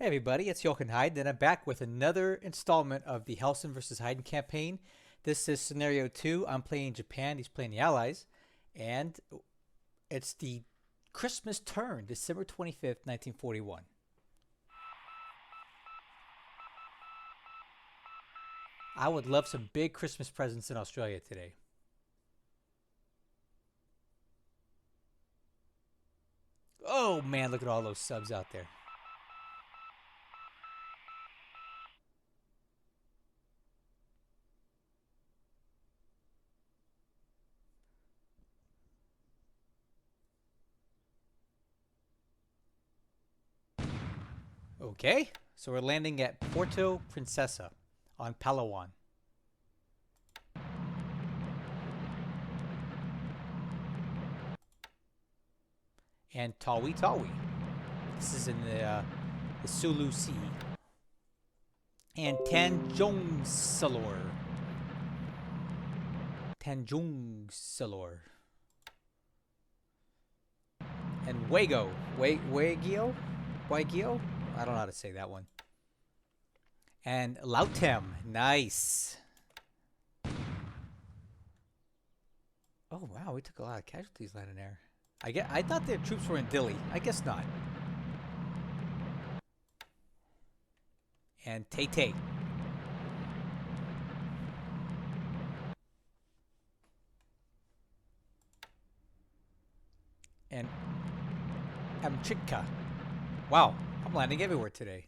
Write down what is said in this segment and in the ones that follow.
Hey everybody, it's Jochen and I'm back with another installment of the Hellsen versus Haydn campaign. This is scenario 2. I'm playing Japan, he's playing the Allies, and it's the Christmas turn, December 25th, 1941. I would love some big Christmas presents in Australia today. Oh man, look at all those subs out there. Okay, so we're landing at Porto Princesa on Palawan. And Tawi Tawi. This is in the Sulu Sea. And Tanjung Salor. And Wago. Wagio? Waigio? I don't know how to say that one. And Lautem. Nice. Oh, wow. We took a lot of casualties landing there. I thought their troops were in Dili. I guess not. And Tay. And Amchitka. Wow, I'm landing everywhere today.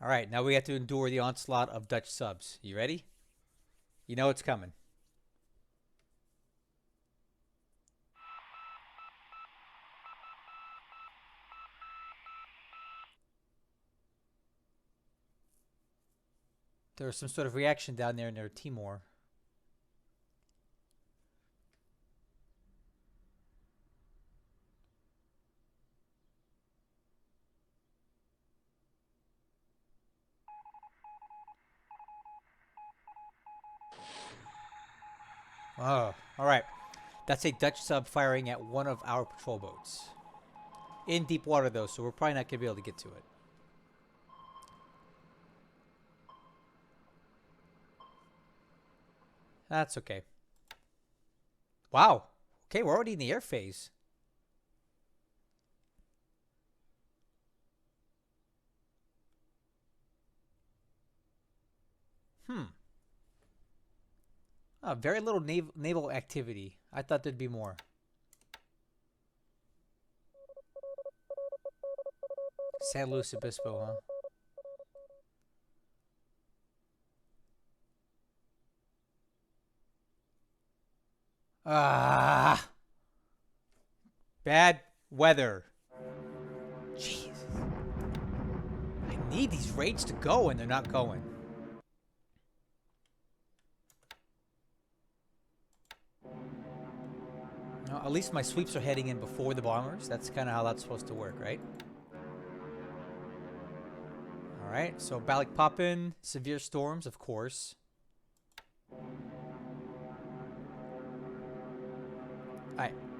Alright, now we have to endure the onslaught of Dutch subs. You ready? You know it's coming. There was some sort of reaction down there near Timor. Oh, alright. That's a Dutch sub firing at one of our patrol boats. In deep water though, so we're probably not going to be able to get to it. That's okay. Wow. Okay, we're already in the air phase. Very little naval activity. I thought there'd be more. San Luis Obispo, huh? Ah! Bad weather. Jeez. I need these raids to go and they're not going. No, at least my sweeps are heading in before the bombers. That's kind of how that's supposed to work, right? Alright, so Balikpapan, severe storms, of course.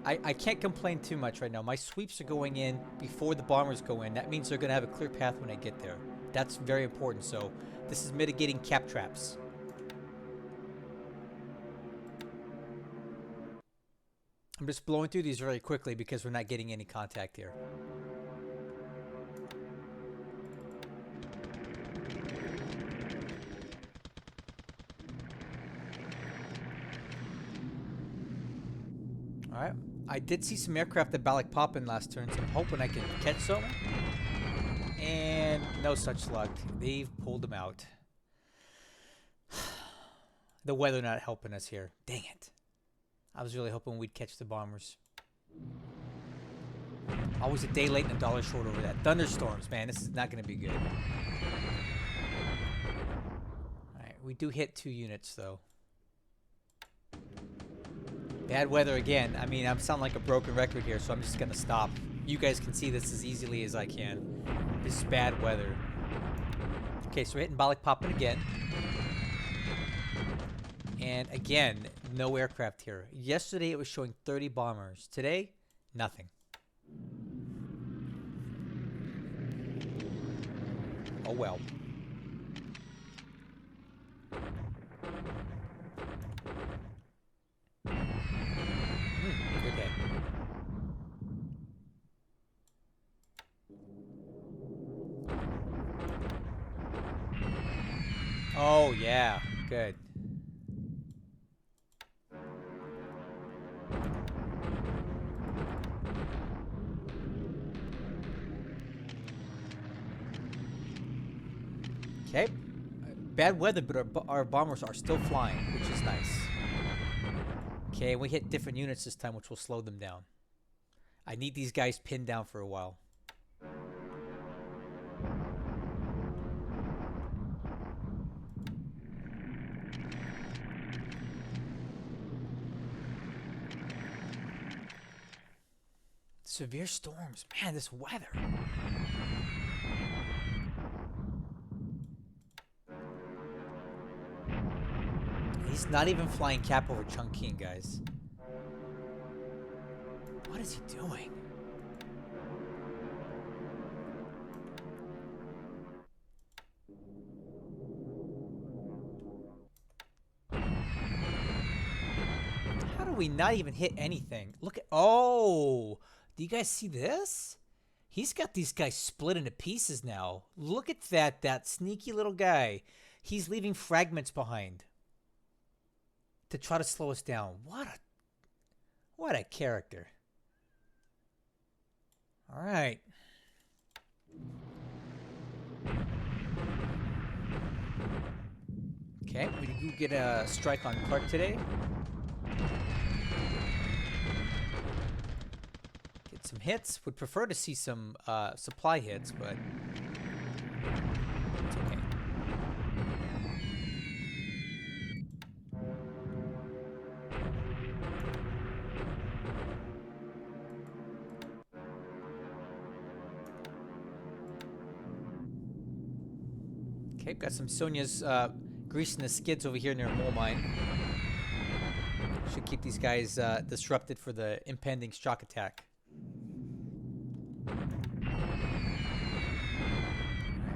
I can't complain too much right now. My sweeps are going in before the bombers go in. That means they're going to have a clear path when I get there. That's very important. So this is mitigating cap traps. I'm just blowing through these very quickly because we're not getting any contact here. Alright. I did see some aircraft at Balikpapan last turn, so I'm hoping I can catch some. And no such luck. They've pulled them out. The weather not helping us here. Dang it. I was really hoping we'd catch the bombers. Always a day late and a dollar short over that. Thunderstorms, man. This is not going to be good. Alright, we do hit 2 units, though. Bad weather again. I mean, I sound like a broken record here, so I'm just going to stop. You guys can see this as easily as I can. This is bad weather. Okay, so we're hitting Balikpapan again. And again, no aircraft here. Yesterday it was showing 30 bombers. Today, nothing. Oh well. Okay. Oh yeah, good. Okay. Bad weather, but our bombers are still flying, which is nice. Okay, we hit different units this time, which will slow them down. I need these guys pinned down for a while. Severe storms. Man, this weather. He's not even flying cap over Chungking, guys. What is he doing? How do we not even hit anything? Look at... Oh! Do you guys see this? He's got these guys split into pieces now. Look at that sneaky little guy. He's leaving fragments behind to try to slow us down. What a character. All right. Okay, we do get a strike on Clark today. Get some hits. Would prefer to see some supply hits, but it's okay. Okay, got some Sonya's greasing the skids over here near mole mine. Should keep these guys disrupted for the impending shock attack. Alright,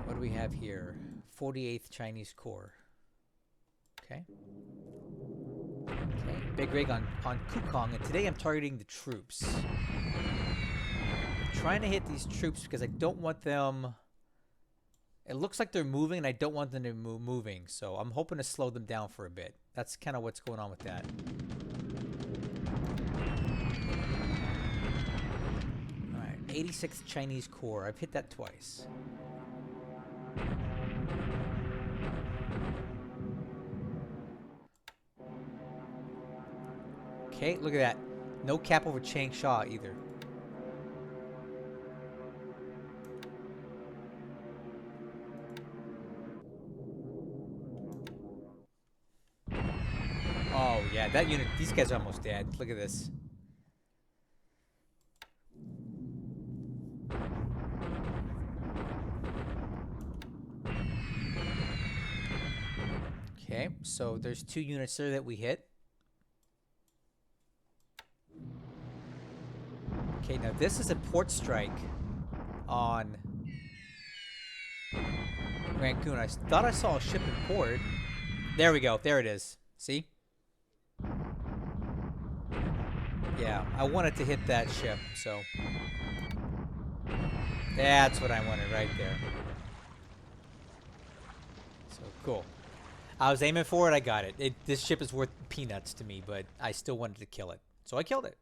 what do we have here? 48th Chinese Corps. Okay. Okay, big rig on Kukong, and today I'm targeting the troops. I'm trying to hit these troops because I don't want them... It looks like they're moving, and I don't want them to moving, so I'm hoping to slow them down for a bit. That's kind of what's going on with that. Alright, 86th Chinese Corps. I've hit that twice. Okay, look at that. No cap over Changsha either. Oh, yeah, that unit, these guys are almost dead. Look at this. Okay, so there's 2 units there that we hit. Okay, now this is a port strike on Rangoon. I thought I saw a ship in port. There we go. There it is. See? Yeah, I wanted to hit that ship, so... That's what I wanted right there. So, cool. I was aiming for it, I got it. This ship is worth peanuts to me, but I still wanted to kill it. So I killed it.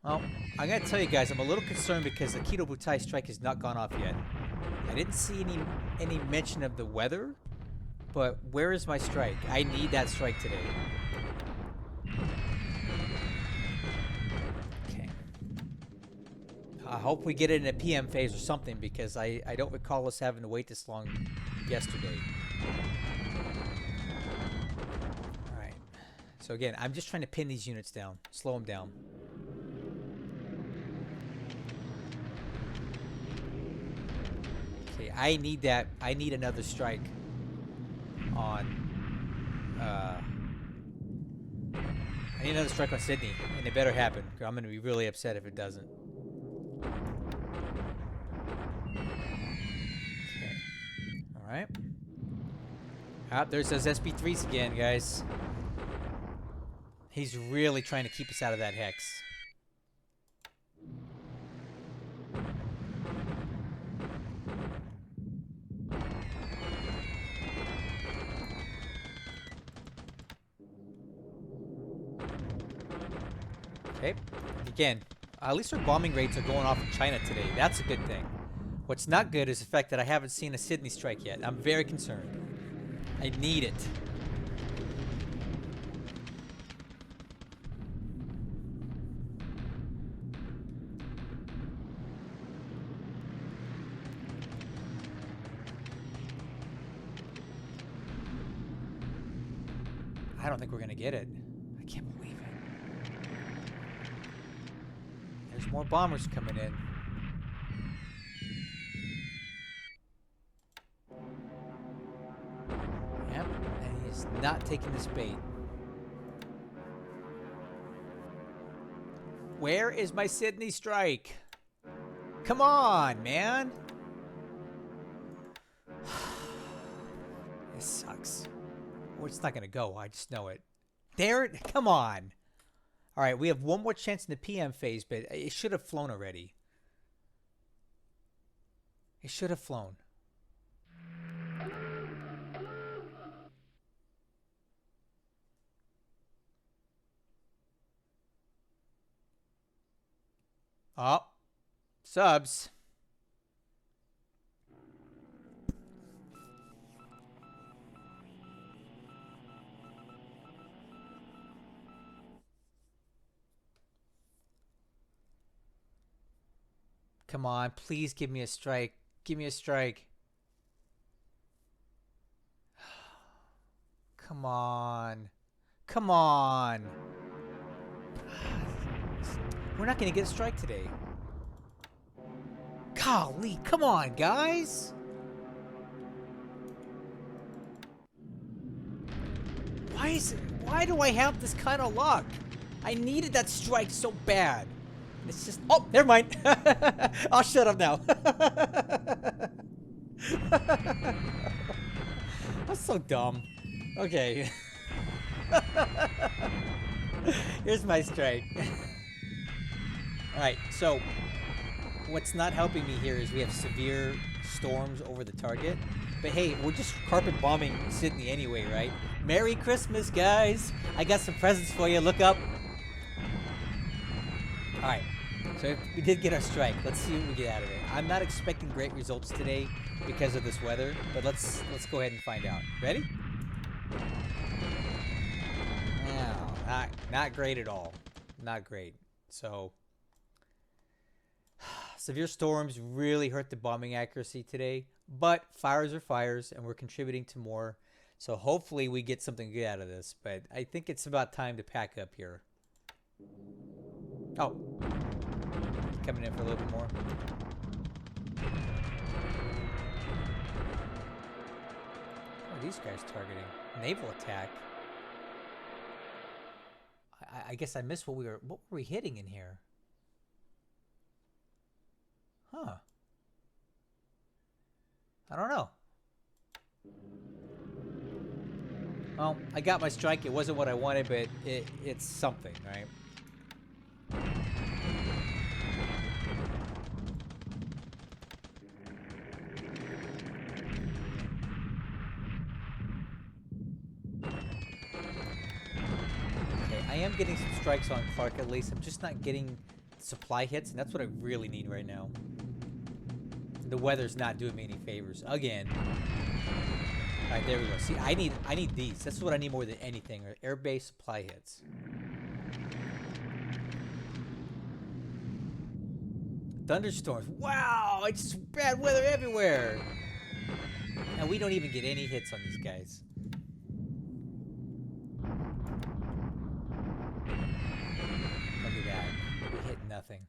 Well, I gotta tell you guys, I'm a little concerned because the Kido Butai strike has not gone off yet. I didn't see any mention of the weather, but where is my strike? I need that strike today. Okay. I hope we get it in a PM phase or something because I don't recall us having to wait this long yesterday. Alright. So again, I'm just trying to pin these units down, slow them down. I need that. I need another strike. on. I need another strike on Sydney, and it better happen. I'm gonna be really upset if it doesn't. Okay. All right. Ah, there's those SP3s again, guys. He's really trying to keep us out of that hex. Okay. Again, at least our bombing rates are going off in China today. That's a good thing. What's not good is the fact that I haven't seen a Sydney strike yet. I'm very concerned. I need it. I don't think we're gonna get it. I can't believe it. There's more bombers coming in. Yep, and he's not taking this bait. Where is my Sydney strike? Come on, man. This sucks. Oh, it's not gonna go. I just know it. There it. Come on. All right, we have one more chance in the PM phase, but it should have flown already. It should have flown. Oh, subs. Come on, please give me a strike. Give me a strike. Come on. Come on. We're not going to get a strike today. Golly, come on, guys. Why do I have this kind of luck? I needed that strike so bad. It's just, oh, never mind. I'll shut up now. That's so dumb. Okay. Here's my strike. Alright, so what's not helping me here is we have severe storms over the target. But hey, we're just carpet bombing Sydney anyway, right? Merry Christmas, guys! I got some presents for you. Look up. Alright, so we did get our strike. Let's see what we get out of it. I'm not expecting great results today because of this weather, but let's go ahead and find out. Ready? No, not great at all. Not great. So severe storms really hurt the bombing accuracy today, but fires are fires, and we're contributing to more. So hopefully we get something good out of this, but I think it's about time to pack up here. Oh, coming in for a little bit more. What are these guys targeting? Naval attack. I guess I missed what were we hitting in here? Huh. I don't know. Well, I got my strike. It wasn't what I wanted, but it's something, right? Okay, I am getting some strikes on Clark at least. I'm just not getting supply hits, and that's what I really need right now. The weather's not doing me any favors again. All right, there we go. See, I need these. That's what I need more than anything. Are air-based supply hits. Thunderstorms. Wow, it's just bad weather everywhere. And we don't even get any hits on these guys. Look at that. We hit nothing.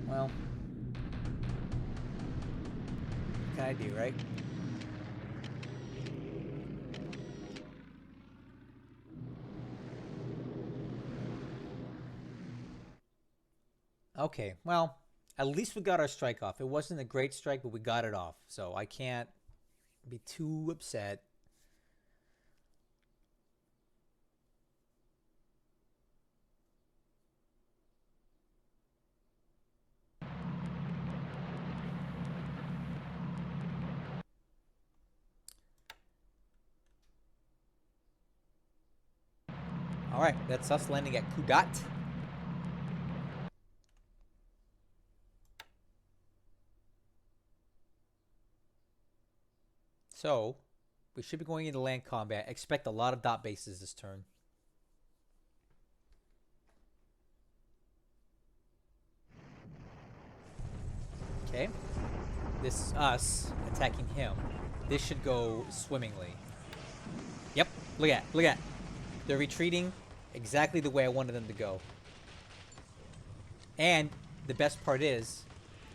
Well, I do, right? Okay, well, at least we got our strike off. It wasn't a great strike, but we got it off. So I can't be too upset. All right, that's us landing at Kudat. So we should be going into land combat. Expect a lot of dot bases this turn. Okay. This is us attacking him. This should go swimmingly. Yep. Look at. Look at. They're retreating exactly the way I wanted them to go. And the best part is,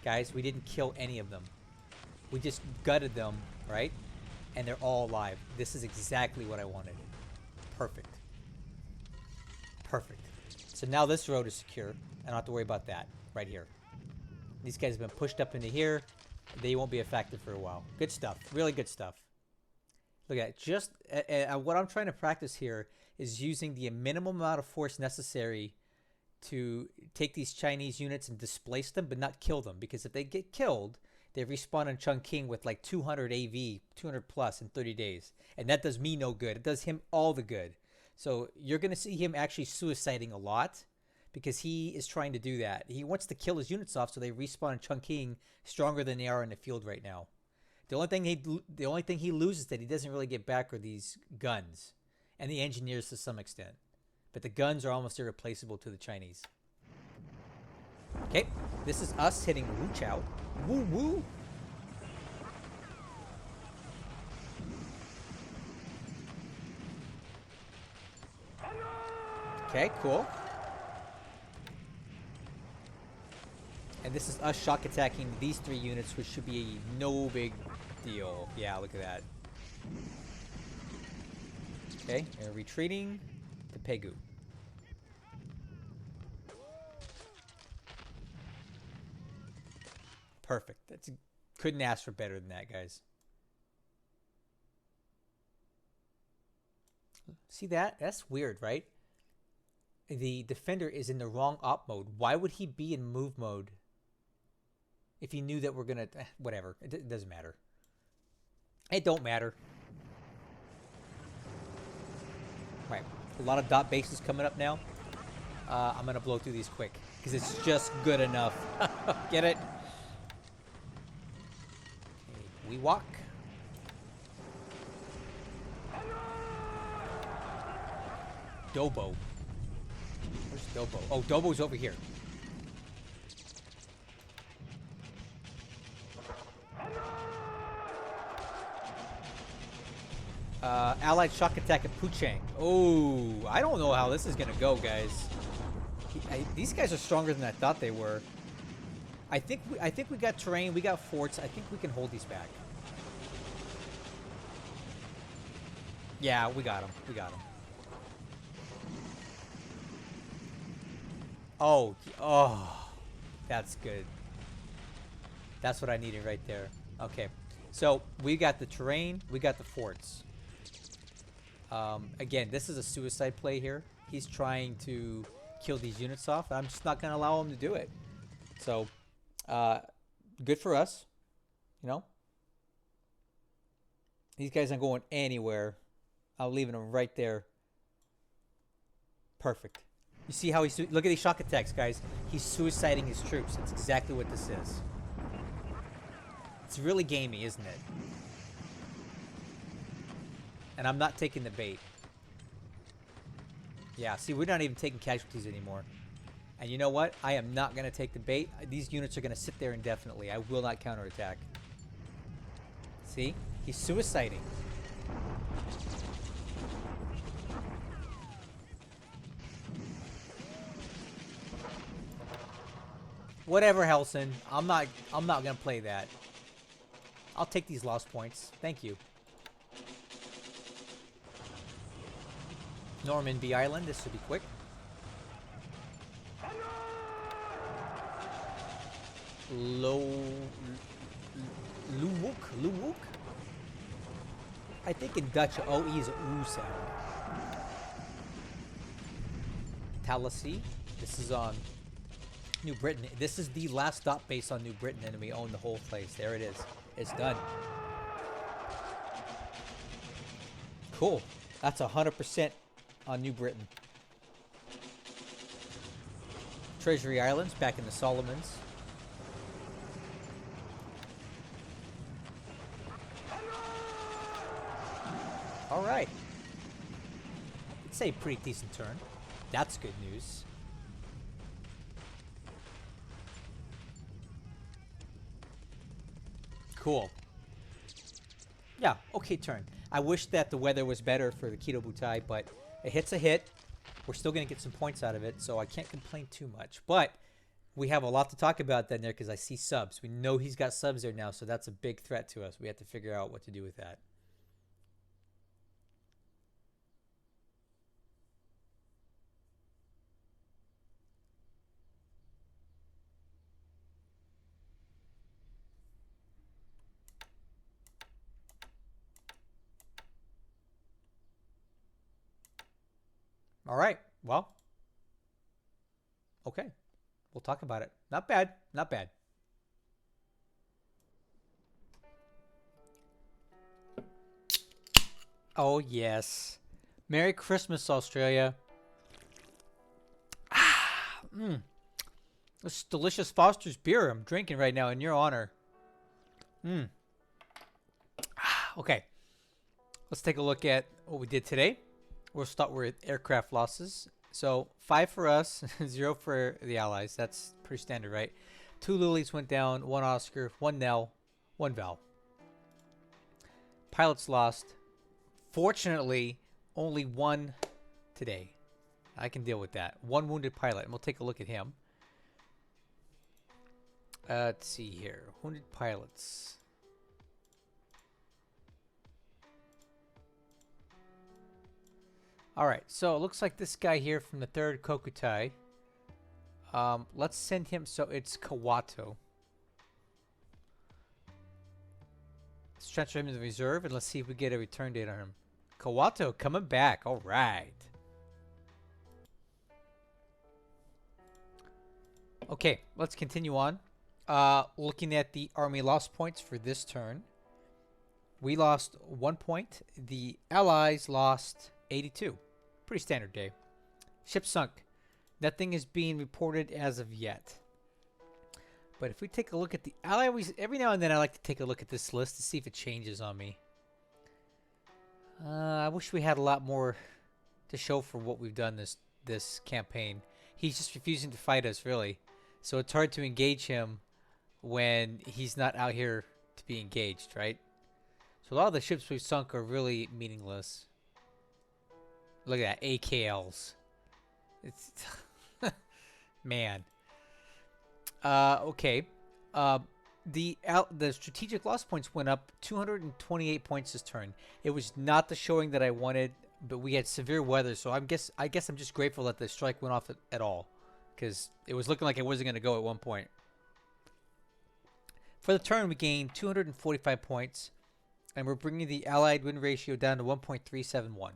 guys, we didn't kill any of them. We just gutted them, right? And they're all alive. This is exactly what I wanted. Perfect. Perfect. So now this road is secure. I don't have to worry about that right here. These guys have been pushed up into here. They won't be effective for a while. Good stuff. Really good stuff. Look at it. Just what I'm trying to practice here is using the minimum amount of force necessary to take these Chinese units and displace them, but not kill them. Because if they get killed, they respawn in Chongqing with like 200 AV, 200 plus in 30 days. And that does me no good. It does him all the good. So you're going to see him actually suiciding a lot because he is trying to do that. He wants to kill his units off so they respawn in Chongqing stronger than they are in the field right now. The only thing he loses that he doesn't really get back are these guns and the engineers to some extent. But the guns are almost irreplaceable to the Chinese. Okay, this is us hitting Wu Chao. Woo woo. Okay, cool. And this is us shock attacking these 3 units, which should be no big deal. Yeah, look at that. Okay, and retreating to Pegu. Perfect. Couldn't ask for better than that, guys. See that? That's weird, right? The defender is in the wrong op mode. Why would he be in move mode if he knew that we're gonna... whatever. It doesn't matter. It don't matter. Right. A lot of dot bases coming up now. I'm gonna blow through these quick because it's just good enough. Get it? Okay, we walk. Dobo. Where's Dobo? Oh, Dobo's over here. Allied shock attack at Puchang. Oh, I don't know how this is gonna go, guys. These guys are stronger than I thought they were. I think we got terrain, we got forts. I think we can hold these back. Yeah, we got them. We got them. Oh, that's good. That's what I needed right there. Okay, so we got the terrain, we got the forts. Again, this is a suicide play here. He's trying to kill these units off. I'm just not going to allow him to do it. So, good for us. You know? These guys aren't going anywhere. I'm leaving them right there. Perfect. You see how look at these shock attacks, guys. He's suiciding his troops. That's exactly what this is. It's really gamey, isn't it? And I'm not taking the bait. Yeah, see, we're not even taking casualties anymore. And you know what? I am not going to take the bait. These units are going to sit there indefinitely. I will not counterattack. See? He's suiciding. Whatever, Hellsen. I'm not going to play that. I'll take these lost points. Thank you. Norman B. Island. This should be quick. Luwuk? I think in Dutch, OE is a oo sound. Tallahassee. This is on New Britain. This is the last stop base on New Britain, and we own the whole place. There it is. It's done. Cool. That's 100% on New Britain. Treasury Islands back in the Solomons. All right. I'd say pretty decent turn. That's good news. Cool. Yeah, okay turn. I wish that the weather was better for the Kido Butai, but a hit's a hit. We're still going to get some points out of it, so I can't complain too much. But we have a lot to talk about then there because I see subs. We know he's got subs there now, so that's a big threat to us. We have to figure out what to do with that. All right. Well, okay. We'll talk about it. Not bad. Not bad. Oh, yes. Merry Christmas, Australia. This delicious Foster's beer I'm drinking right now in your honor. Okay. Let's take a look at what we did today. We'll start with aircraft losses. So 5 for us, 0 for the Allies. That's pretty standard, right? 2 Lilies went down, 1 Oscar, 1 Nell, 1 Val. Pilots lost. Fortunately, only 1 today. I can deal with that. 1 wounded pilot, and we'll take a look at him. Let's see here. Wounded pilots. Alright, so it looks like this guy here from the 3rd Kokutai. Let's send him, so it's Kawato. Let's transfer him to the reserve, and let's see if we get a return date on him. Kawato coming back, alright. Okay, let's continue on. Looking at the army loss points for this turn. We lost 1 point. The Allies lost 82. Pretty standard day. Ship sunk. Nothing is being reported as of yet. But if we take a look at the Allies, every now and then I like to take a look at this list to see if it changes on me. I wish we had a lot more to show for what we've done this campaign. He's just refusing to fight us, really. So it's hard to engage him when he's not out here to be engaged, right? So a lot of the ships we've sunk are really meaningless. Look at that, AKLs. It's man. Okay. The strategic loss points went up 228 points this turn. It was not the showing that I wanted, but we had severe weather, so I guess I'm just grateful that the strike went off at all, because it was looking like it wasn't going to go at one point. For the turn, we gained 245 points, and we're bringing the Allied win ratio down to 1.371.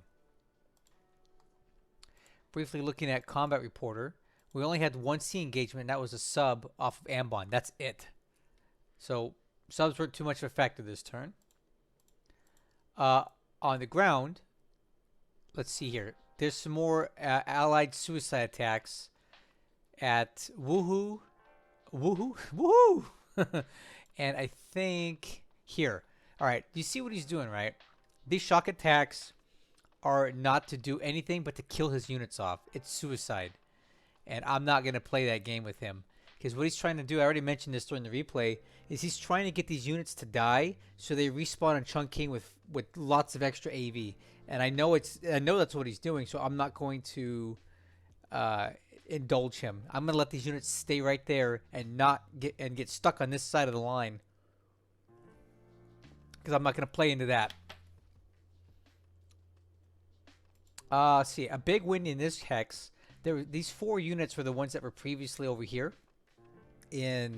Briefly looking at Combat Reporter, we only had 1 sea engagement, and that was a sub off of Ambon. That's it. So subs weren't too much of a factor this turn. On the ground, let's see here. There's some more Allied suicide attacks at Woohoo. And I think here. All right, you see what he's doing, right? These shock attacks are not to do anything but to kill his units off. It's suicide. And I'm not going to play that game with him. Because what he's trying to do, I already mentioned this during the replay, is he's trying to get these units to die so they respawn on Chungking with lots of extra AV. And I know that's what he's doing, so I'm not going to indulge him. I'm going to let these units stay right there and not get stuck on this side of the line. because I'm not going to play into that. See, a big win in this hex. These 4 units were the ones that were previously over here. They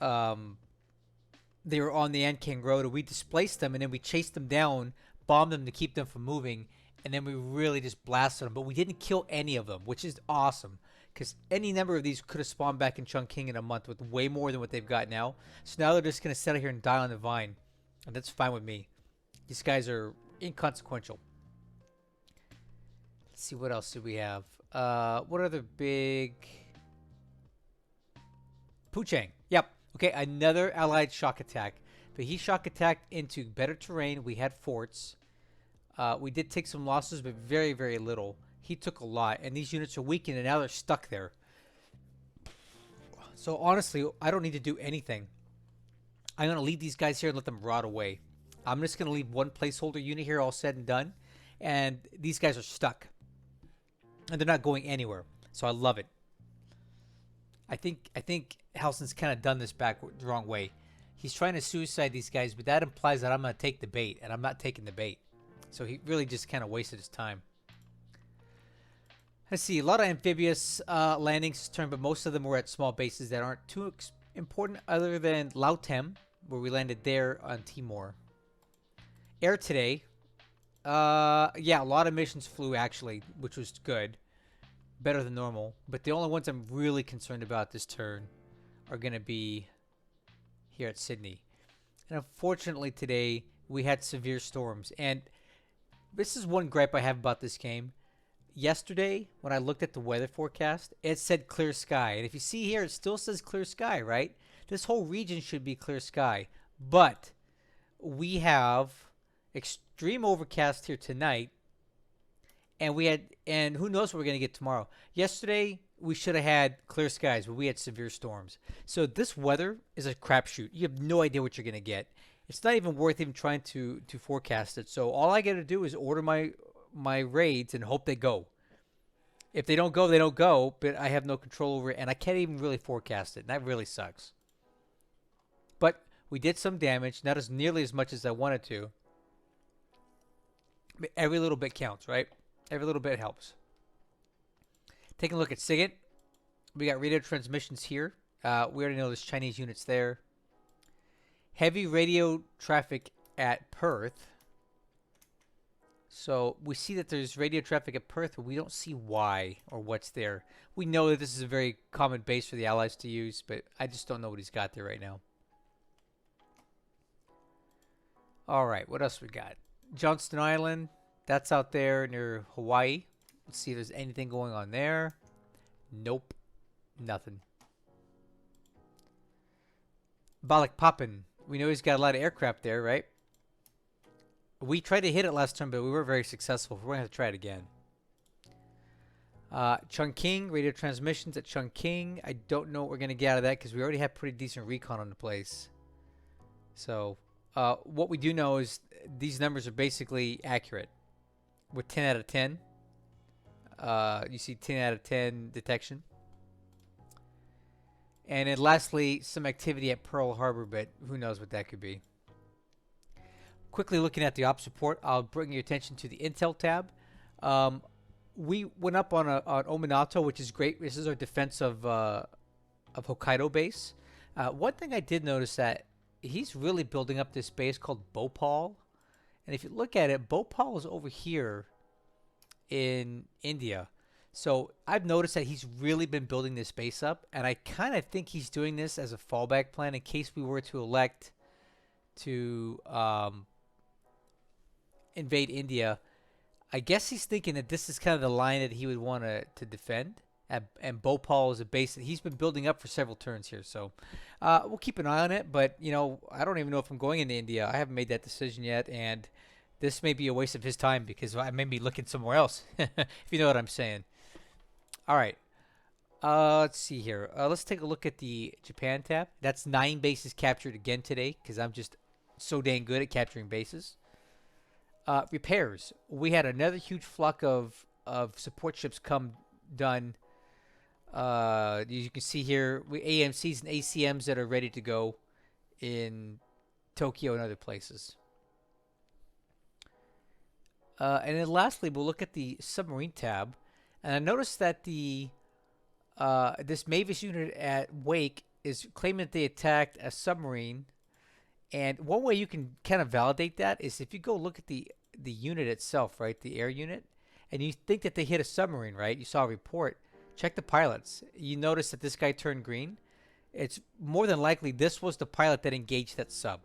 were on the Ankang road, and we displaced them, and then we chased them down, bombed them to keep them from moving, and then we really just blasted them. But we didn't kill any of them, which is awesome, because any number of these could have spawned back in Chungking in a month with way more than what they've got now. So now they're just going to sit here and die on the vine, and that's fine with me. These guys are inconsequential. Let's see, what else do we have? What other big... Puchang. Yep. Okay, another allied shock attack. But he shock attacked into better terrain. We had forts. We did take some losses, but very, very little. He took a lot, and these units are weakened, and now they're stuck there. So honestly, I don't need to do anything. I'm going to leave these guys here and let them rot away. I'm just going to leave one placeholder unit here all said and done, and these guys are stuck. And they're not going anywhere. So I love it. I think Hellsen's kind of done this the wrong way. He's trying to suicide these guys, but that implies that I'm going to take the bait, and I'm not taking the bait. So he really just kind of wasted his time. Let's see, a lot of amphibious landings this turn, but most of them were at small bases that aren't too important, other than Lautem, where we landed there on Timor. Air today. Yeah, a lot of missions flew, actually, which was good. Better than normal. But the only ones I'm really concerned about this turn are going to be here at Sydney. And unfortunately today, we had severe storms. And this is one gripe I have about this game. Yesterday, when I looked at the weather forecast, it said clear sky. And if you see here, it still says clear sky, right? This whole region should be clear sky. But we have extreme overcast here tonight. And who knows what we're going to get tomorrow. Yesterday, we should have had clear skies, but we had severe storms. So this weather is a crapshoot. You have no idea what you're going to get. It's not even worth even trying to forecast it. So all I got to do is order my raids and hope they go. If they don't go, they don't go, but I have no control over it, and I can't even really forecast it. And that really sucks. But we did some damage, not as nearly as much as I wanted to. But every little bit counts, right? Every little bit helps. Taking a look at Sigint. We got radio transmissions here. We already know there's Chinese units there. Heavy radio traffic at Perth. So we see that there's radio traffic at Perth, but we don't see why or what's there. We know that this is a very common base for the Allies to use, but I just don't know what he's got there right now. All right, what else we got? Johnston Island. That's out there near Hawaii. Let's see if there's anything going on there. Nope. Nothing. Balikpapan. We know he's got a lot of aircraft there, right? We tried to hit it last turn, but we weren't very successful. We're going to have to try it again. Chungking. Radio transmissions at Chungking. I don't know what we're going to get out of that because we already have pretty decent recon on the place. So, what we do know is these numbers are basically accurate. With 10 out of 10. You see 10 out of 10 detection. And then lastly, some activity at Pearl Harbor, but who knows what that could be. Quickly looking at the ops report, I'll bring your attention to the Intel tab. We went up on Ominato, which is great. This is our defense of Hokkaido base. One thing I did notice that he's really building up this base called Bhopal. And if you look at it, Bhopal is over here in India. So I've noticed that he's really been building this base up. And I kind of think he's doing this as a fallback plan in case we were to elect to invade India. I guess he's thinking that this is kind of the line that he would want to defend. And Bhopal is a base that he's been building up for several turns here. So we'll keep an eye on it. But, you know, I don't even know if I'm going into India. I haven't made that decision yet. And this may be a waste of his time because I may be looking somewhere else, if you know what I'm saying. All right. Let's see here. Let's take a look at the Japan tab. That's 9 bases captured again today because I'm just so dang good at capturing bases. Repairs. We had another huge flock of support ships come done. You can see here AMCs and ACMs that are ready to go in Tokyo and other places. And then lastly, we'll look at the submarine tab. And I noticed that the this Mavis unit at Wake is claiming that they attacked a submarine. And one way you can kind of validate that is if you go look at the unit itself, right, the air unit, and you think that they hit a submarine, right? You saw a report. Check the pilots. You notice that this guy turned green. It's more than likely this was the pilot that engaged that sub.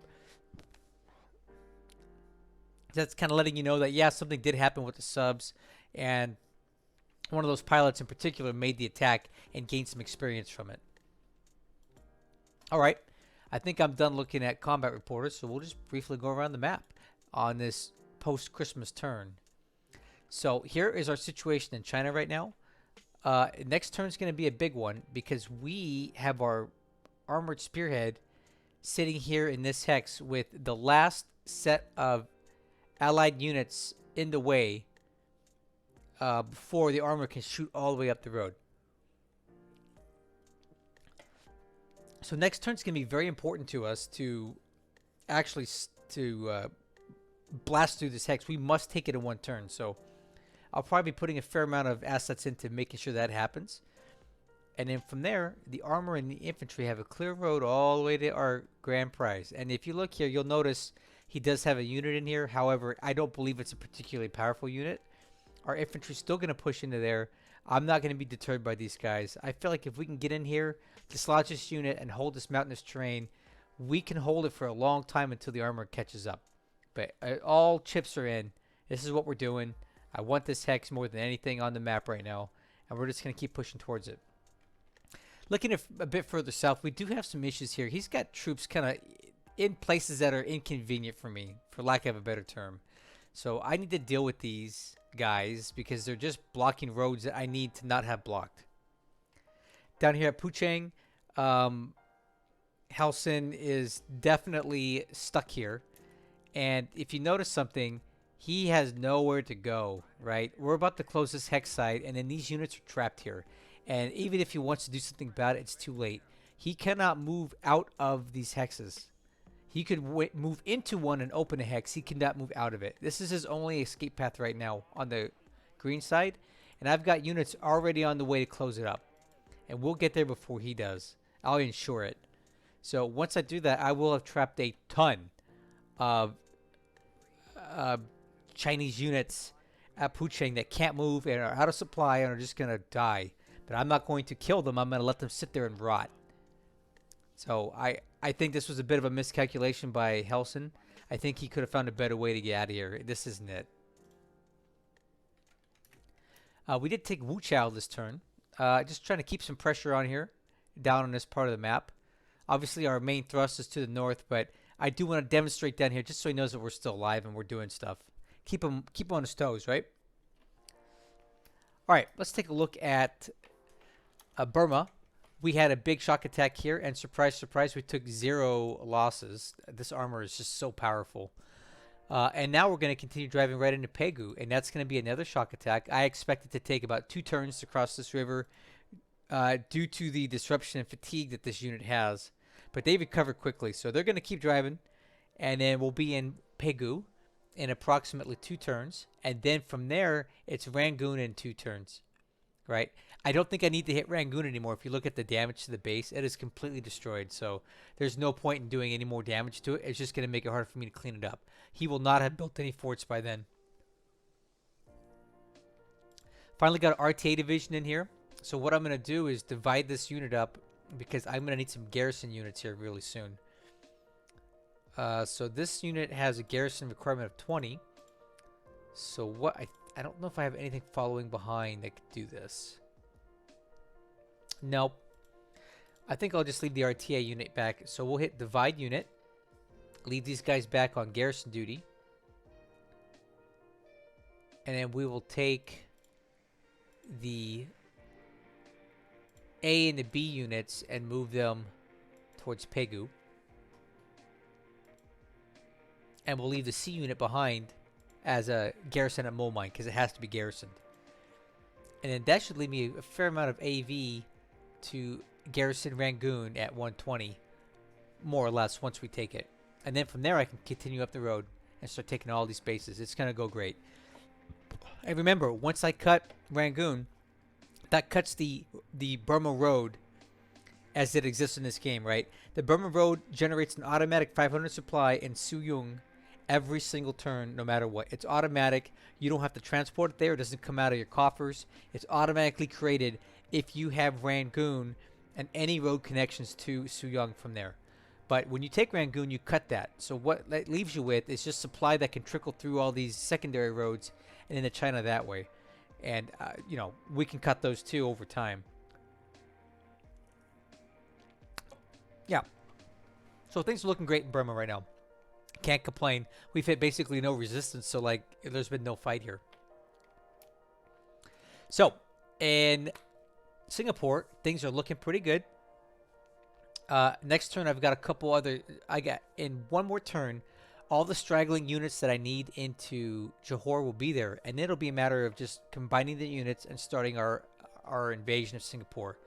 That's kind of letting you know that, yeah, something did happen with the subs, and one of those pilots in particular made the attack and gained some experience from it. All right. I think I'm done looking at combat reporters, so we'll just briefly go around the map on this post-Christmas turn. So here is our situation in China right now. Next turn is going to be a big one because we have our armored spearhead sitting here in this hex with the last set of allied units in the way before the armor can shoot all the way up the road. So next turn is going to be very important to us to actually blast through this hex. We must take it in one turn. So I'll probably be putting a fair amount of assets into making sure that happens. And then from there, the armor and the infantry have a clear road all the way to our grand prize. And if you look here, you'll notice he does have a unit in here. However, I don't believe it's a particularly powerful unit. Our infantry's still going to push into there. I'm not going to be deterred by these guys. I feel like if we can get in here, dislodge this unit, and hold this mountainous terrain, we can hold it for a long time until the armor catches up. But all chips are in. This is what we're doing. I want this hex more than anything on the map right now, and we're just going to keep pushing towards it. Looking at a bit further south, we do have some issues here. He's got troops kind of in places that are inconvenient for me, for lack of a better term. So I need to deal with these guys because they're just blocking roads that I need to not have blocked. Down here at Puchang, Hellsen is definitely stuck here. And if you notice something, he has nowhere to go, right? We're about to close this hex site, and then these units are trapped here. And even if he wants to do something about it, it's too late. He cannot move out of these hexes. He could move into one and open a hex. He cannot move out of it. This is his only escape path right now on the green side. And I've got units already on the way to close it up. And we'll get there before he does. I'll ensure it. So once I do that, I will have trapped a ton of Chinese units at Puchang that can't move and are out of supply and are just going to die. But I'm not going to kill them. I'm going to let them sit there and rot. So I think this was a bit of a miscalculation by Hellsen. I think he could have found a better way to get out of here. This isn't it. We did take Wuchao this turn. Just trying to keep some pressure on here, down on this part of the map. Obviously, our main thrust is to the north, but I do want to demonstrate down here just so he knows that we're still alive and we're doing stuff. Keep him on his toes, right? All right, let's take a look at Burma. We had a big shock attack here, and surprise, surprise, we took 0 losses. This armor is just so powerful. And now we're going to continue driving right into Pegu, and that's going to be another shock attack. I expect it to take about 2 turns to cross this river due to the disruption and fatigue that this unit has. But they recover quickly, so they're going to keep driving, and then we'll be in Pegu in approximately 2 turns. And then from there, it's Rangoon in 2 turns, right? I don't think I need to hit Rangoon anymore. If you look at the damage to the base, it is completely destroyed. So there's no point in doing any more damage to it. It's just going to make it hard for me to clean it up. He will not have built any forts by then. Finally got an RTA division in here. So what I'm going to do is divide this unit up because I'm going to need some garrison units here really soon. So this unit has a garrison requirement of 20. So what I don't know if I have anything following behind that could do this. Nope. I think I'll just leave the RTA unit back. So we'll hit divide unit. Leave these guys back on garrison duty. And then we will take the A and the B units and move them towards Pegu. And we'll leave the C unit behind as a garrison at Momine because it has to be garrisoned. And then that should leave me a fair amount of AV to garrison Rangoon at 120, more or less, once we take it. And then from there, I can continue up the road and start taking all these bases. It's going to go great. And remember, once I cut Rangoon, that cuts the Burma Road as it exists in this game, right? The Burma Road generates an automatic 500 supply in Suyung every single turn, no matter what. It's automatic. You don't have to transport it there. It doesn't come out of your coffers. It's automatically created if you have Rangoon and any road connections to Suyung from there. But when you take Rangoon, you cut that. So what that leaves you with is just supply that can trickle through all these secondary roads and into China that way. And, we can cut those too over time. Yeah. So things are looking great in Burma right now. Can't complain. We've hit basically no resistance, so there's been no fight here. So in Singapore, things are looking pretty good. Next turn, I've got a couple other. I got in one more turn, all the straggling units that I need into Johor will be there, and it'll be a matter of just combining the units and starting our invasion of Singapore.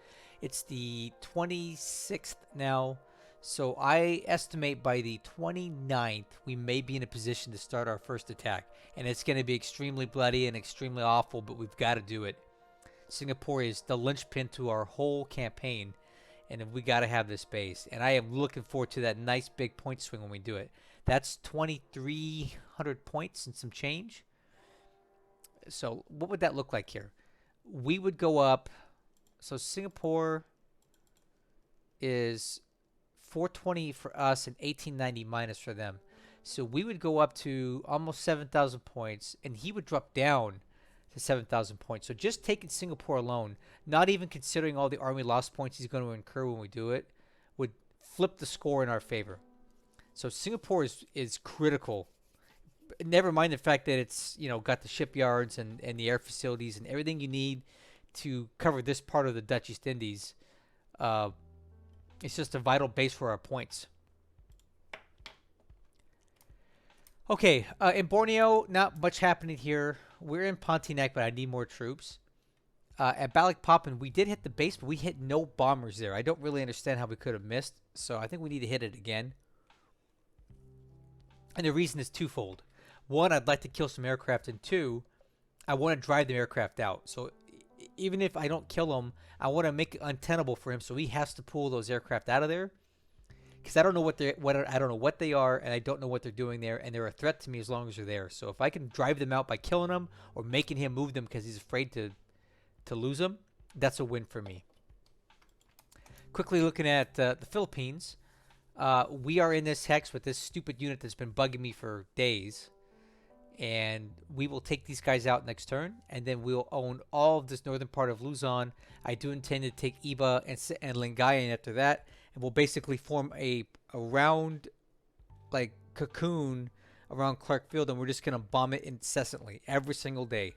It's the 26th now. So I estimate by the 29th, we may be in a position to start our first attack. And it's going to be extremely bloody and extremely awful, but we've got to do it. Singapore is the linchpin to our whole campaign, and we got to have this base. And I am looking forward to that nice big point swing when we do it. That's 2,300 points and some change. So what would that look like here? We would go up. So Singapore is 420 for us and 1890 minus for them. So we would go up to almost 7,000 points, and he would drop down to 7,000 points. So just taking Singapore alone, not even considering all the army loss points he's going to incur when we do it, would flip the score in our favor. So Singapore is critical. Never mind the fact that it's got the shipyards and the air facilities and everything you need to cover this part of the Dutch East Indies. It's just a vital base for our points. Okay, in Borneo, not much happening here. We're in Pontianak, but I need more troops. At Balikpapan, we did hit the base, but we hit no bombers there. I don't really understand how we could have missed, so I think we need to hit it again. And the reason is twofold. One, I'd like to kill some aircraft, and two, I want to drive the aircraft out. So even if I don't kill him, I want to make it untenable for him, so he has to pull those aircraft out of there. Because I don't know I don't know what they are, and I don't know what they're doing there, and they're a threat to me as long as they're there. So if I can drive them out by killing them or making him move them because he's afraid to lose them, that's a win for me. Quickly looking at the Philippines, we are in this hex with this stupid unit that's been bugging me for days. And we will take these guys out next turn, and then we'll own all of this northern part of Luzon. I do intend to take Iba and Lingayen after that, and we'll basically form a round, cocoon around Clark Field, and we're just going to bomb it incessantly every single day.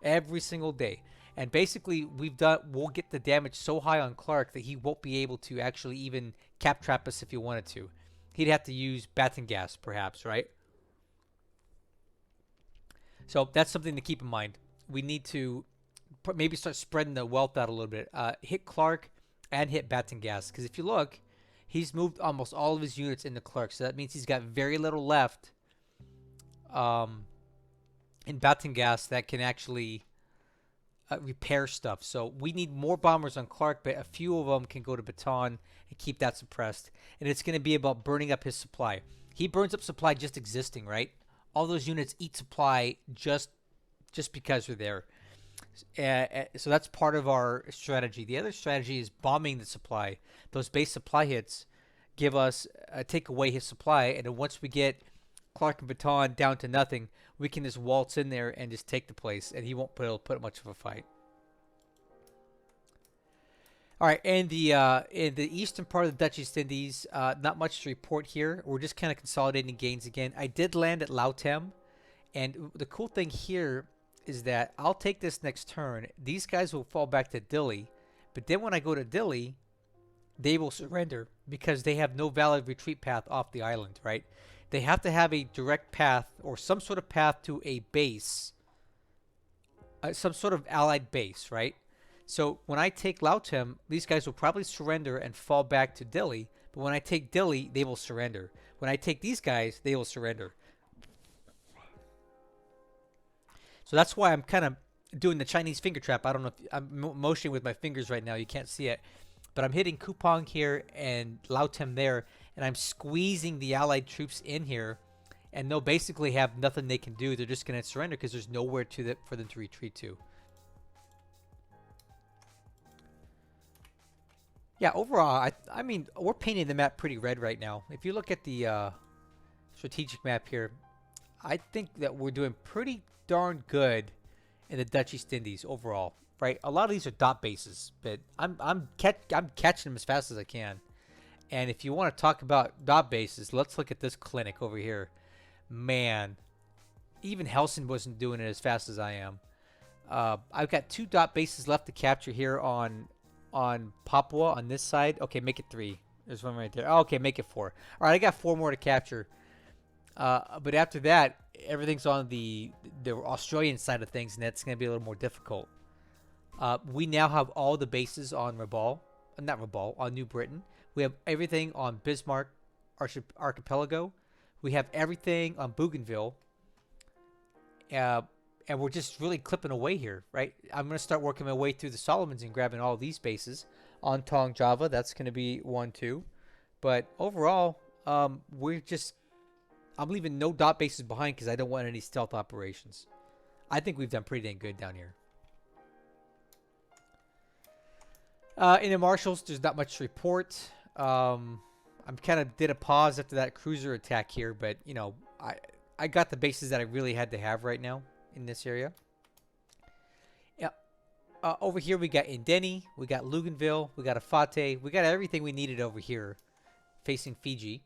Every single day. And basically, we'll get the damage so high on Clark that he won't be able to actually even cap trap us if he wanted to. He'd have to use baton gas, perhaps, right? So that's something to keep in mind. We need to maybe start spreading the wealth out a little bit. Hit Clark and hit Batangas. Because if you look, he's moved almost all of his units into Clark. So that means he's got very little left in Batangas that can actually repair stuff. So we need more bombers on Clark, but a few of them can go to Bataan and keep that suppressed. And it's going to be about burning up his supply. He burns up supply just existing, right? All those units eat supply just because they're there. So that's part of our strategy. The other strategy is bombing the supply. Those base supply hits give us take away his supply, and then once we get Clark and Bataan down to nothing, we can just waltz in there and just take the place, and he won't put up much of a fight. All right, and in the eastern part of the Dutch East Indies, not much to report here. We're just kind of consolidating gains again. I did land at Lautem, and the cool thing here is that I'll take this next turn. These guys will fall back to Dili, but then when I go to Dili, they will surrender because they have no valid retreat path off the island, right? They have to have a direct path or some sort of path to a base, some sort of allied base, right? So when I take Lautem, these guys will probably surrender and fall back to Dili. But when I take Dili, they will surrender, When I take these guys, they will surrender. So that's why I'm kind of doing the Chinese finger trap. I don't know if I'm motioning with my fingers right now. You can't see it. But I'm hitting Kupang here and Lautem there. And I'm squeezing the allied troops in here. And they'll basically have nothing they can do. They're just going to surrender because there's nowhere for them to retreat to. Yeah, overall, I mean, we're painting the map pretty red right now. If you look at the strategic map here, I think that we're doing pretty darn good in the Dutch East Indies overall, right? A lot of these are dot bases, but I'm catching them as fast as I can. And if you want to talk about dot bases, let's look at this clinic over here. Man, even Hellsen wasn't doing it as fast as I am. I've got 2 dot bases left to capture here on Papua on this side. Okay, make it 3. There's one right there. Oh, okay, make it 4. All right, I got 4 more to capture. But after that, everything's on the Australian side of things, and that's going to be a little more difficult. We now have all the bases on on New Britain. We have everything on Bismarck Archipelago. We have everything on Bougainville. And we're just really clipping away here, right? I'm going to start working my way through the Solomons and grabbing all these bases. On Tong Java, that's going to be 1, 2. But overall, I'm leaving no dot bases behind because I don't want any stealth operations. I think we've done pretty dang good down here. In the Marshals, there's not much to report. I'm kind of did a pause after that cruiser attack here, but, you know, I got the bases that I really had to have right now in this area. Yeah. Over here we got Indeni, we got Luganville, we got Afate, we got everything we needed over here facing Fiji.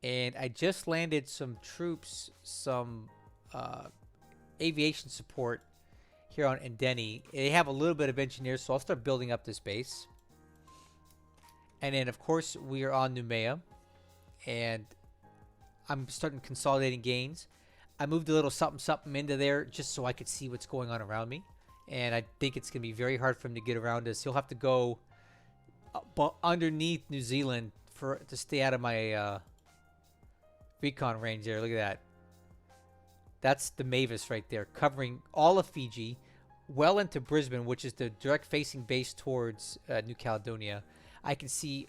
And I just landed some troops, some aviation support here on Indeni. They have a little bit of engineers, so I'll start building up this base. And then, of course, we are on Noumea. And I'm starting consolidating gains. I moved a little something into there just so I could see what's going on around me. And I think it's going to be very hard for him to get around us. He'll have to go underneath New Zealand to stay out of my recon range there. Look at that. That's the Mavis right there, covering all of Fiji, well into Brisbane, which is the direct facing base towards New Caledonia. I can see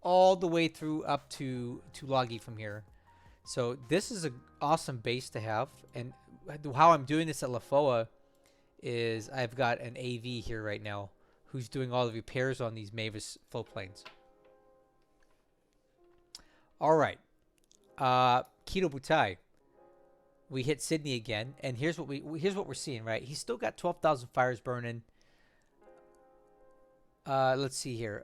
all the way through up to Tulagi from here. So this is an awesome base to have. And how I'm doing this at Lafoa is I've got an AV here right now who's doing all the repairs on these Mavis floatplanes. All right. Kido Butai. We hit Sydney again, and here's what we're seeing, right? He's still got 12,000 fires burning. Let's see here.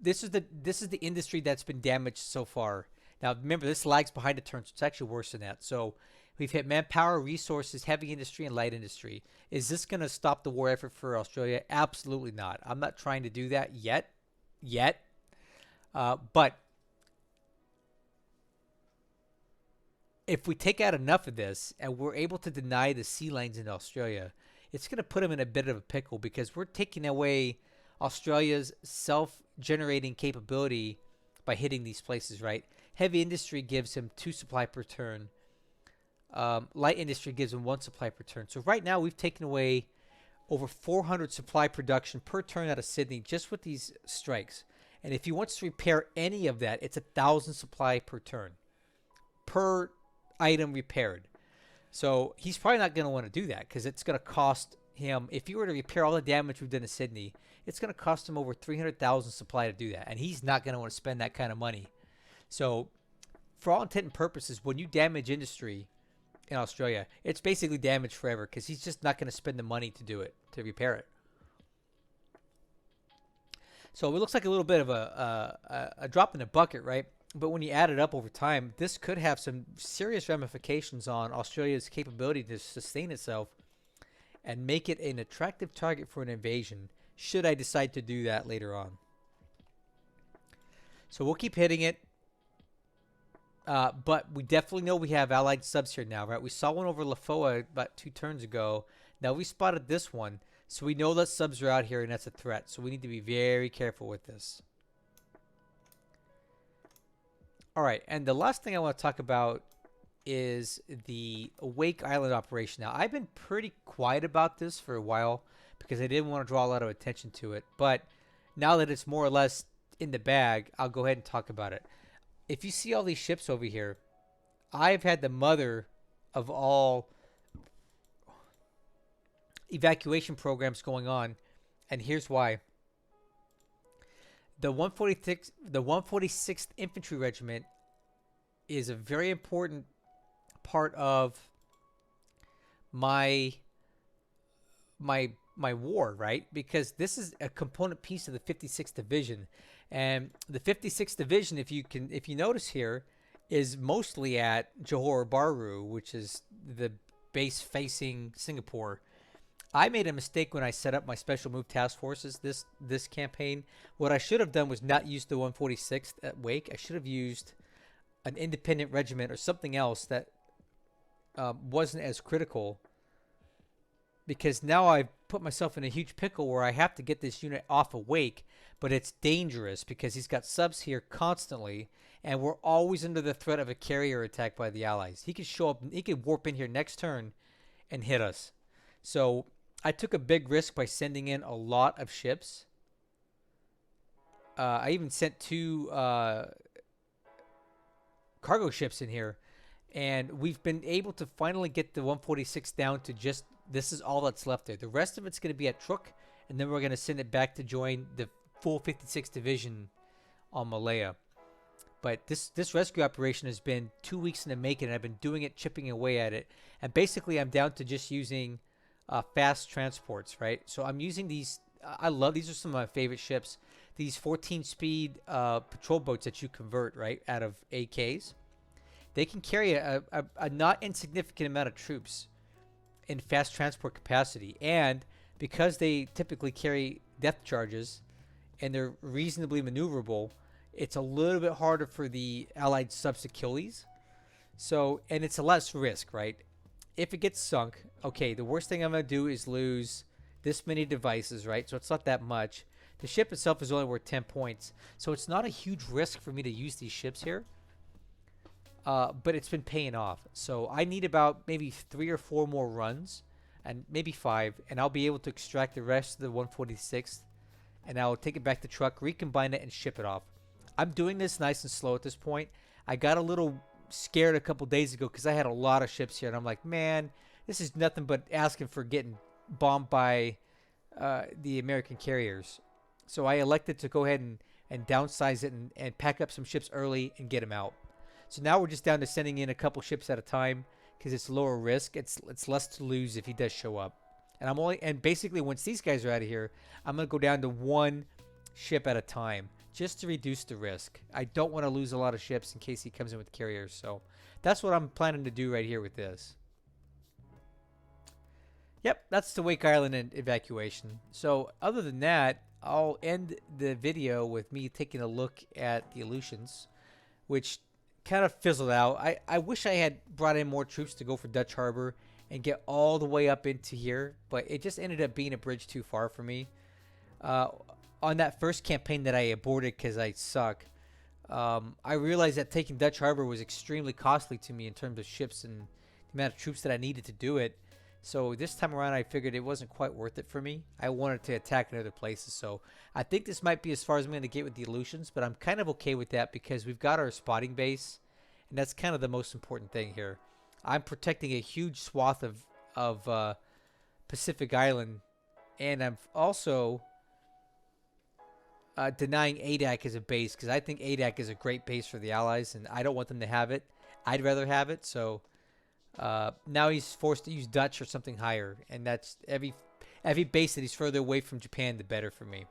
This is the industry that's been damaged so far. Now, remember, this lags behind a turn, so it's actually worse than that. So we've hit manpower, resources, heavy industry, and light industry. Is this going to stop the war effort for Australia? Absolutely not. I'm not trying to do that yet. But if we take out enough of this and we're able to deny the sea lanes in Australia, it's going to put them in a bit of a pickle because we're taking away Australia's self-generating capability by hitting these places, right? Heavy industry gives him 2 supply per turn. Light industry gives him 1 supply per turn. So right now we've taken away over 400 supply production per turn out of Sydney just with these strikes. And if he wants to repair any of that, it's 1,000 supply per turn. Per item repaired. So he's probably not going to want to do that because it's going to cost him, if you were to repair all the damage we've done to Sydney, it's going to cost him over 300,000 supply to do that. And he's not going to want to spend that kind of money. So for all intent and purposes, when you damage industry in Australia, it's basically damaged forever because he's just not going to spend the money to do it, to repair it. So it looks like a little bit of a drop in the bucket, right? But when you add it up over time, this could have some serious ramifications on Australia's capability to sustain itself and make it an attractive target for an invasion, should I decide to do that later on. So we'll keep hitting it. But we definitely know we have allied subs here now, right? We saw one over Lafoa about 2 turns ago. Now we spotted this one. So we know that subs are out here and that's a threat. So we need to be very careful with this. All right, and the last thing I want to talk about is the Wake Island operation. Now, I've been pretty quiet about this for a while because I didn't want to draw a lot of attention to it. But now that it's more or less in the bag, I'll go ahead and talk about it. If you see all these ships over here, I've had the mother of all evacuation programs going on, and here's why. The 146th Infantry Regiment is a very important part of my war, right? Because this is a component piece of the 56th Division, and the 56th Division, if you notice here, is mostly at Johor Bahru, which is the base facing Singapore. I made a mistake when I set up my special move task forces this campaign. What I should have done was not use the 146th at Wake. I should have used an independent regiment or something else that wasn't as critical, because now I've put myself in a huge pickle where I have to get this unit off of Wake, but it's dangerous because he's got subs here constantly, and we're always under the threat of a carrier attack by the Allies. He could show up, he could warp in here next turn and hit us. So I took a big risk by sending in a lot of ships. I even sent 2 cargo ships in here, and we've been able to finally get the 146 down to just, this is all that's left there. The rest of it's going to be at Truk, and then we're going to send it back to join the full 56th Division on Malaya. But this rescue operation has been 2 weeks in the making, and I've been doing it, chipping away at it. And basically, I'm down to just using fast transports, right? So I'm using these. I love these. Are some of my favorite ships. These 14-speed patrol boats that you convert, right, out of AKs. They can carry a not insignificant amount of troops in fast transport capacity. And because they typically carry depth charges and they're reasonably maneuverable, it's a little bit harder for the Allied subs to kill these. So, and it's a less risk, right? If it gets sunk, okay, the worst thing I'm going to do is lose this many devices, right? So it's not that much. The ship itself is only worth 10 points. So it's not a huge risk for me to use these ships here. But it's been paying off. So I need about maybe 3 or 4 more runs, and maybe 5, and I'll be able to extract the rest of the 146th, and I'll take it back to Truck, recombine it, and ship it off. I'm doing this nice and slow at this point. I got a little scared a couple days ago because I had a lot of ships here, and I'm like, man, this is nothing but asking for getting bombed by the American carriers. So I elected to go ahead and downsize it and pack up some ships early and get them out. So now we're just down to sending in a couple ships at a time because it's lower risk. It's less to lose if he does show up. And basically once these guys are out of here, I'm gonna go down to 1 ship at a time just to reduce the risk. I don't want to lose a lot of ships in case he comes in with carriers. So that's what I'm planning to do right here with this. Yep, that's the Wake Island and evacuation. So other than that, I'll end the video with me taking a look at the Aleutians, which kind of fizzled out. I wish I had brought in more troops to go for Dutch Harbor and get all the way up into here, but it just ended up being a bridge too far for me. On that first campaign that I aborted because I suck, I realized that taking Dutch Harbor was extremely costly to me in terms of ships and the amount of troops that I needed to do it. So this time around, I figured it wasn't quite worth it for me. I wanted to attack in other places. So I think this might be as far as I'm going to get with the Aleutians, but I'm kind of okay with that because we've got our spotting base, and that's kind of the most important thing here. I'm protecting a huge swath of Pacific Island, and I'm also denying ADAC as a base because I think ADAC is a great base for the Allies, and I don't want them to have it. I'd rather have it, so now he's forced to use Dutch or something higher, and that's every base that he's further away from Japan, the better for me.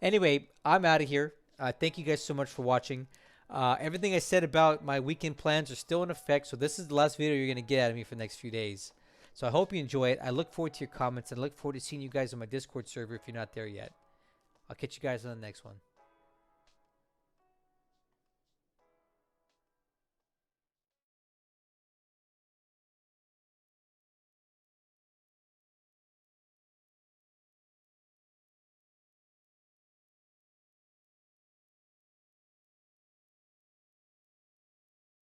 Anyway, I'm out of here. Thank you guys so much for watching. Everything I said about my weekend plans are still in effect, so this is the last video you're going to get out of me for the next few days. So I hope you enjoy it. I look forward to your comments, and I look forward to seeing you guys on my Discord server if you're not there yet. I'll catch you guys on the next one.